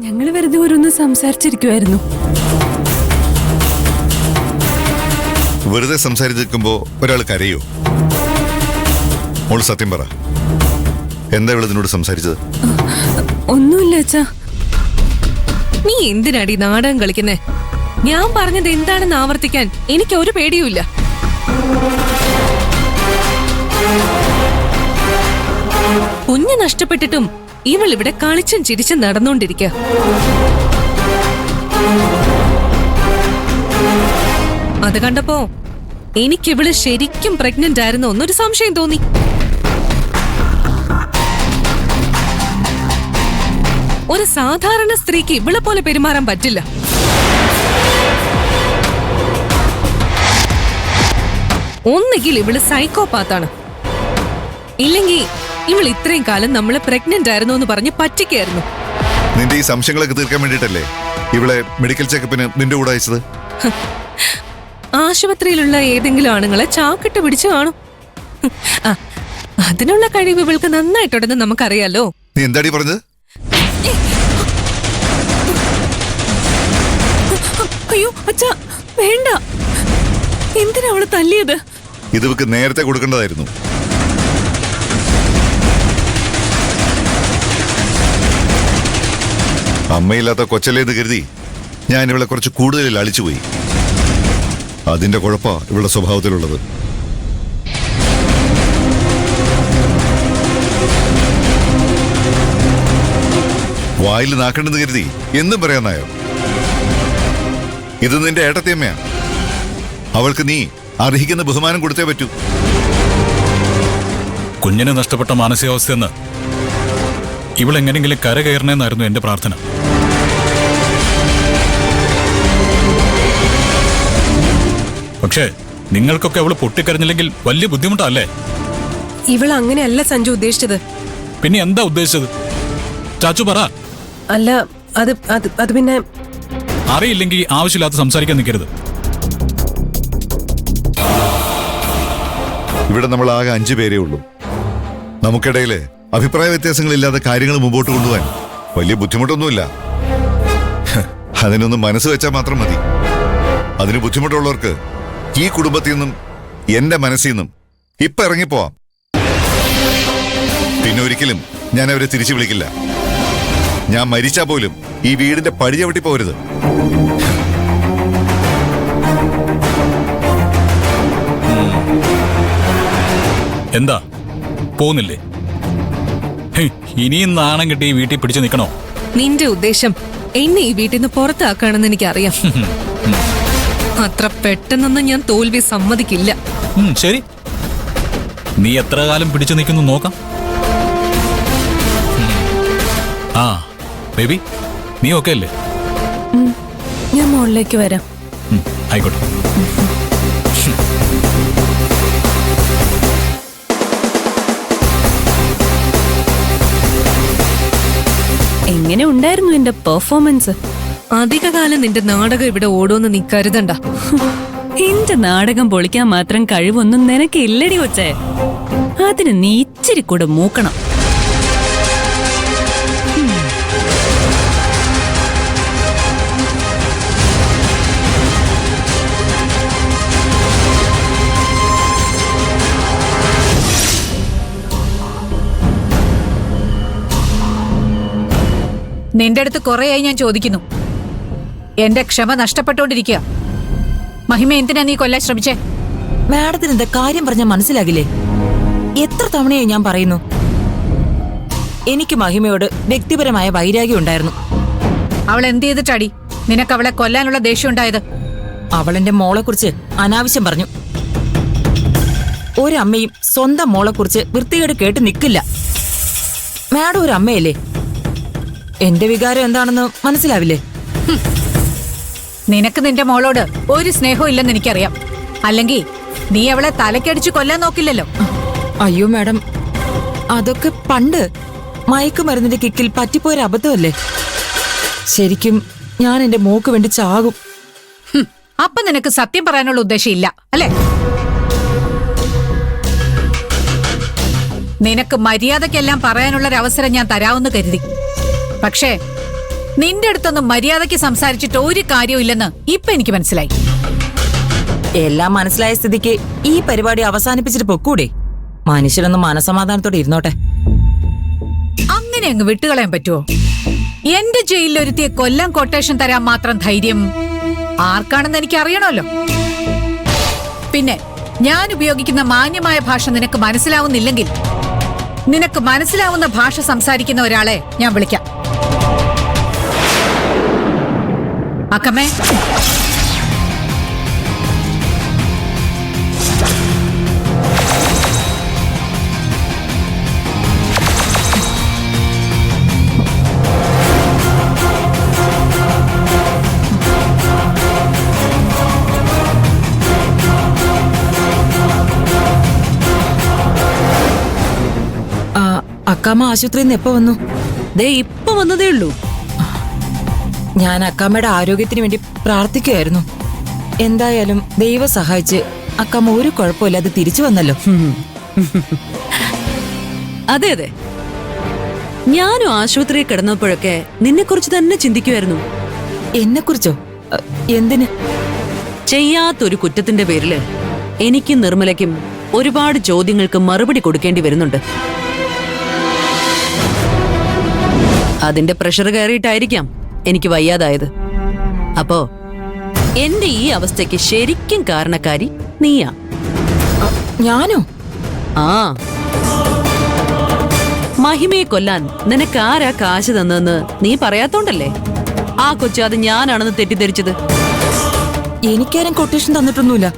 ഞങ്ങള് വെറുതെ ഓരോന്ന് സംസാരിച്ചിരിക്കുവായിരുന്നു. വെറുതെ സംസാരിച്ചിരിക്കുമ്പോ ഒരാൾ കരയോ? മോള് സത്യം പറ, എന്താ ഇവള് നിന്നോട് സംസാരിച്ചത്? ഒന്നുമില്ല അച്ഛാ. നീ എന്തിനാടി നാടകം കളിക്കുന്നേ? ഞാൻ പറഞ്ഞത് എന്താണെന്ന് ആവർത്തിക്കാൻ എനിക്ക് ഒരു പേടിയുമില്ല. കുഞ്ഞ് നഷ്ടപ്പെട്ടിട്ടും ഇവൾ ഇവിടെ കളിച്ചും ചിരിച്ചും നടന്നുകൊണ്ടിരിക്കുക. അത് കണ്ടപ്പോ എനിക്കിവള് ശരിക്കും പ്രഗ്നന്റ് ആയിരുന്നു എന്നൊരു സംശയം തോന്നി. ഒരു സാധാരണ സ്ത്രീക്ക് ഇവളെ പോലെ പെരുമാറാൻ പറ്റില്ല. ഒന്നുകിൽ ഇവള് സൈക്കോപാത്താണ്, ഇല്ലെങ്കിൽ ഇവൾ ഇത്രയും കാലം നമ്മളെ പ്രഗ്നന്റ് ആയിരുന്നു എന്ന് പറഞ്ഞ് പറ്റിക്കായിരുന്നു. നിന്റെ ഈ സംശയങ്ങളൊക്കെ തീർക്കാൻ വേണ്ടിട്ടല്ലേ ഇവളെ മെഡിക്കൽ ചെക്കപ്പിന് നിന്റെ കൂടെ അയച്ചത്? ആശുപത്രിയിലുള്ള ഏതെങ്കിലും ആണുങ്ങളെ ചാക്കിട്ട് പിടിച്ചു കാണും. അതിനുള്ള കഴിവ് ഇവൾക്ക് നന്നായിട്ടുണ്ടെന്ന് നമുക്കറിയാലോ. നീ എന്താടി പറഞ്ഞത്? അയ്യോ അച്ഛാ, വേണ്ട. എന്തിനാ അവള് തല്ലിയത്? ഇത് ഇവക്ക് നേരത്തെ കൊടുക്കേണ്ടതായിരുന്നു. അമ്മയില്ലാത്ത കൊച്ചല്ലേന്ന് കരുതി ഞാൻ ഇവളെ കുറച്ച് കൂടുതൽ അളിച്ചുപോയി. അതിന്റെ കുഴപ്പാ ഇവളുടെ സ്വഭാവത്തിലുള്ളത്. വായിൽ നാക്കണ്ടെന്ന് കരുതി എന്നും പറയാന്നായോ? ഇത് നിന്റെ ഏട്ടത്തിയമ്മയാ. അവൾക്ക് നീ അർഹിക്കുന്ന ബഹുമാനം കൊടുത്തേ പറ്റൂ. കുഞ്ഞിന് നഷ്ടപ്പെട്ട മാനസികാവസ്ഥയെന്ന് ഇവളെങ്ങനെങ്കിലും കരകയറണമെന്നായിരുന്നു എന്റെ പ്രാർത്ഥന. പക്ഷേ നിങ്ങൾക്കൊക്കെ അവള് പൊട്ടിക്കരഞ്ഞില്ലെങ്കിൽ വലിയ ബുദ്ധിമുട്ടല്ലേ? ഇവൾ അങ്ങനെയല്ല സഞ്ജു ഉദ്ദേശിച്ചത്. പിന്നെ എന്താ ഉദ്ദേശിച്ചത്? ചാച്ചു പറ. അല്ല, അത് പിന്നെ അറിയില്ലെങ്കിൽ ആവശ്യമില്ലാത്ത സംസാരിക്കാൻ നിൽക്കരുത്. ഇവിടെ നമ്മൾ ആകെ 5 പേരേ ഉള്ളൂ. നമുക്കിടയില് അഭിപ്രായ വ്യത്യാസങ്ങളില്ലാതെ കാര്യങ്ങൾ മുമ്പോട്ട് കൊണ്ടുപോകാൻ വലിയ ബുദ്ധിമുട്ടൊന്നുമില്ല. അതിനൊന്ന് മനസ്സ് വെച്ചാൽ മാത്രം മതി. അതിന് ബുദ്ധിമുട്ടുള്ളവർക്ക് ഈ കുടുംബത്തിൽ നിന്നും എന്റെ മനസ്സിൽ നിന്നും ഇപ്പൊ ഇറങ്ങിപ്പോവാം. പിന്നെ ഒരിക്കലും ഞാൻ അവരെ തിരിച്ചു വിളിക്കില്ല. ഞാൻ മരിച്ചാ പോലും ഈ വീടിന്റെ പടി ചവിട്ടി പോരുത്. എന്താ പോകുന്നില്ലേ? ഇനിയും നാണം കിട്ടി ഈ വീട്ടിൽ പിടിച്ചു നിൽക്കണോ? നിന്റെ ഉദ്ദേശം എന്നെ ഈ വീട്ടിൽ നിന്ന് പുറത്താക്കാണെന്ന് എനിക്കറിയാം. അത്ര പെട്ടെന്നൊന്നും ഞാൻ തോൽവി സമ്മതിക്കില്ല. ശരി, നീ എത്ര കാലം പിടിച്ചു നിൽക്കുന്നു നോക്കാം. ആ ബേബി, നീ ഓക്കെ അല്ലേ? ഞാൻ മുകളിലേക്ക് വരാം. ആയിക്കോട്ടെ. എങ്ങനെ ഉണ്ടായിരുന്നു എന്റെ പെർഫോമൻസ്? അധികകാലം നിന്റെ നാടകം ഇവിടെ ഓടുമെന്ന് നീ കരുതണ്ട. എന്റെ നാടകം പൊളിക്കാൻ മാത്രം കഴിവൊന്നും നിനക്ക് ഇല്ലടി കൊച്ചേ. അതിന് നീ ഇച്ചിരി കൂടെ മൂക്കണം. നിന്റെ അടുത്ത് കുറേയായി ഞാൻ ചോദിക്കുന്നു. എന്റെ ക്ഷമ നഷ്ടപ്പെട്ടുകൊണ്ടിരിക്കുക. മഹിമ, എന്തിനാ നീ കൊല്ലാൻ ശ്രമിച്ചേ? മാഡത്തിന് എന്താ കാര്യം പറഞ്ഞാൽ മനസ്സിലാകില്ലേ? എത്ര തവണയായി ഞാൻ പറയുന്നു, എനിക്ക് മഹിമയോട് വ്യക്തിപരമായ വൈരാഗ്യം ഉണ്ടായിരുന്നു. അവൾ എന്ത് ചെയ്തിട്ടാടി നിനക്ക് അവളെ കൊല്ലാനുള്ള ദേഷ്യം ഉണ്ടായത്? അവളെന്റെ മോളെക്കുറിച്ച് അനാവശ്യം പറഞ്ഞു. ഒരമ്മയും സ്വന്തം മോളെക്കുറിച്ച് വൃത്തികേട് കേട്ട് നിൽക്കില്ല. മാഡം ഒരു അമ്മയല്ലേ? എന്റെ വികാരം എന്താണെന്ന് മനസ്സിലാവില്ലേ? നിനക്ക് നിന്റെ മോളോട് ഒരു സ്നേഹവും ഇല്ലെന്ന് എനിക്കറിയാം. അല്ലെങ്കിൽ നീ അവളെ തലക്കടിച്ചു കൊല്ലാൻ നോക്കില്ലല്ലോ. അയ്യോ മാഡം, അതൊക്കെ പണ്ട് മയക്കുമരുന്നിന്റെ കിക്കിൽ പറ്റിപ്പോയൊരു അബദ്ധമല്ലേ. ശരിക്കും ഞാൻ എന്റെ മോക്ക് വേണ്ടി ചാകും. അപ്പൊ നിനക്ക് സത്യം പറയാനുള്ള ഉദ്ദേശം ഇല്ല അല്ലേ? നിനക്ക് മര്യാദക്കെല്ലാം പറയാനുള്ളൊരവസരം ഞാൻ തരാമെന്ന് കരുതി. പക്ഷേ നിന്റെ അടുത്തൊന്നും മര്യാദയ്ക്ക് സംസാരിച്ചിട്ട് ഒരു കാര്യവും ഇല്ലെന്ന് ഇപ്പൊ എനിക്ക് മനസ്സിലായി. എല്ലാം മനസ്സിലായ സ്ഥിതിക്ക് ഈ പരിപാടി അവസാനിപ്പിച്ചിട്ട് പൊക്കൂടെ? മനുഷ്യരൊന്നും മനസമാധാനത്തോടെ ഇരുന്നോട്ടെ. അങ്ങനെ അങ്ങ് വിട്ടുകളയാൻ പറ്റുമോ? എന്റെ ജയിലിലൊരുത്തിയെ കൊല്ലാൻ കൊട്ടേഷൻ തരാൻ മാത്രം ധൈര്യം ആർക്കാണെന്ന് എനിക്ക് അറിയണമല്ലോ. പിന്നെ ഞാൻ ഉപയോഗിക്കുന്ന മാന്യമായ ഭാഷ നിനക്ക് മനസ്സിലാവുന്നില്ലെങ്കിൽ നിനക്ക് മനസ്സിലാവുന്ന ഭാഷ സംസാരിക്കുന്ന ഒരാളെ ഞാൻ വിളിക്കാം. അക്കമ്മേ, അക്കാമ്മ ആശുപത്രിയിൽ നിന്ന് എപ്പോ വന്നു? ദേ ഇപ്പൊ വന്നതേ ഉള്ളൂ. ഞാൻ അക്കാമ്മയുടെ ആരോഗ്യത്തിന് വേണ്ടി പ്രാർത്ഥിക്കുകയായിരുന്നു. എന്തായാലും ദൈവം സഹായിച്ച് അക്കാമ്മ ഒരു കുഴപ്പമില്ലാതെ തിരിച്ചു വന്നല്ലോ. അതെ അതെ, ഞാനും ആശുപത്രിയിൽ കിടന്നപ്പോഴൊക്കെ നിന്നെക്കുറിച്ച് തന്നെ ചിന്തിക്കുമായിരുന്നു. എന്നെ കുറിച്ചോ? എന്തിന്? ചെയ്യാത്തൊരു കുറ്റത്തിന്റെ പേരില് എനിക്കും നിർമ്മലയ്ക്കും ഒരുപാട് ചോദ്യങ്ങൾക്ക് മറുപടി കൊടുക്കേണ്ടി വരുന്നുണ്ട്. അതിന്റെ പ്രഷർ കയറിയിട്ടായിരിക്കാം എനിക്ക് വയ്യാതായത്. അപ്പോ എന്റെ ഈ അവസ്ഥയ്ക്ക് ശരിക്കും കാരണക്കാരി നീയാ. ഞാനോ? ആ, മഹിമയെ കൊല്ലാൻ നിനക്ക് ആരാ കാശ് തന്നെന്ന് നീ പറയാത്തോണ്ടല്ലേ ആ കൊച്ചു അത് ഞാനാണെന്ന് തെറ്റിദ്ധരിച്ചത്. എനിക്കാരും കൊട്ടേഷൻ തന്നിട്ടൊന്നുമില്ല.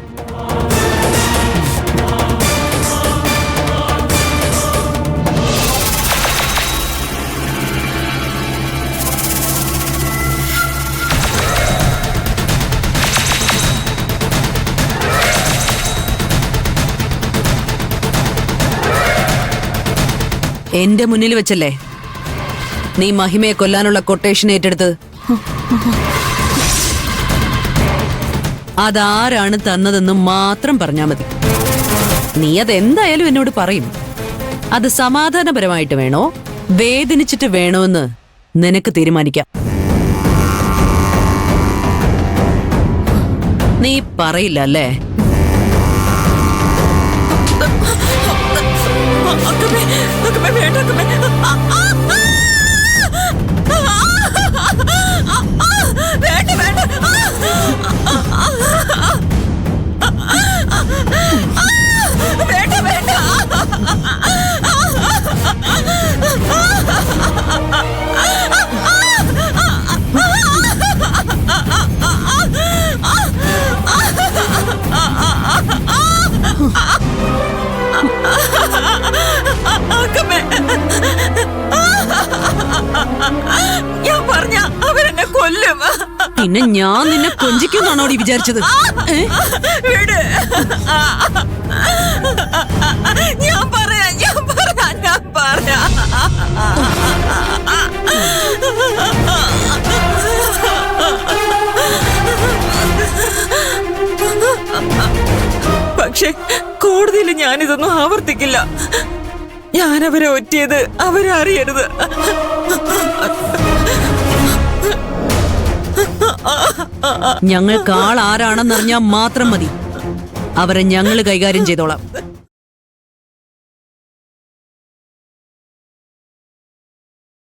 എന്റെ മുന്നിൽ വെച്ചല്ലേ നീ മഹിമയെ കൊല്ലാനുള്ള കൊട്ടേഷൻ ഏറ്റെടുത്തത്. അതാരാണ് തന്നതെന്ന് മാത്രം പറഞ്ഞാ മതി. നീ അതെന്തായാലും എന്നോട് പറയും. അത് സമാധാനപരമായിട്ട് വേണോ വേദനിച്ചിട്ട് വേണോന്ന് നിനക്ക് തീരുമാനിക്കാം. നീ പറയില്ല അല്ലേ? ഞാൻ പറഞ്ഞ അവരെന്നെ കൊല്ലും. പിന്നെ ഞാൻ നിന്നെ കൊഞ്ചിക്കുന്നാണോ വിചാരിച്ചത്? ഞാൻ പറയാ പക്ഷെ കോടതിയിൽ ഞാനിതൊന്നും ആവർത്തിക്കില്ല. ഞാനവരെ ഒറ്റിയത് അവരറിയരുത്. ഞങ്ങൾക്ക് ആൾ ആരാണെന്നറിഞ്ഞാൽ മാത്രം മതി. അവരെ ഞങ്ങൾ കൈകാര്യം ചെയ്തോളാം.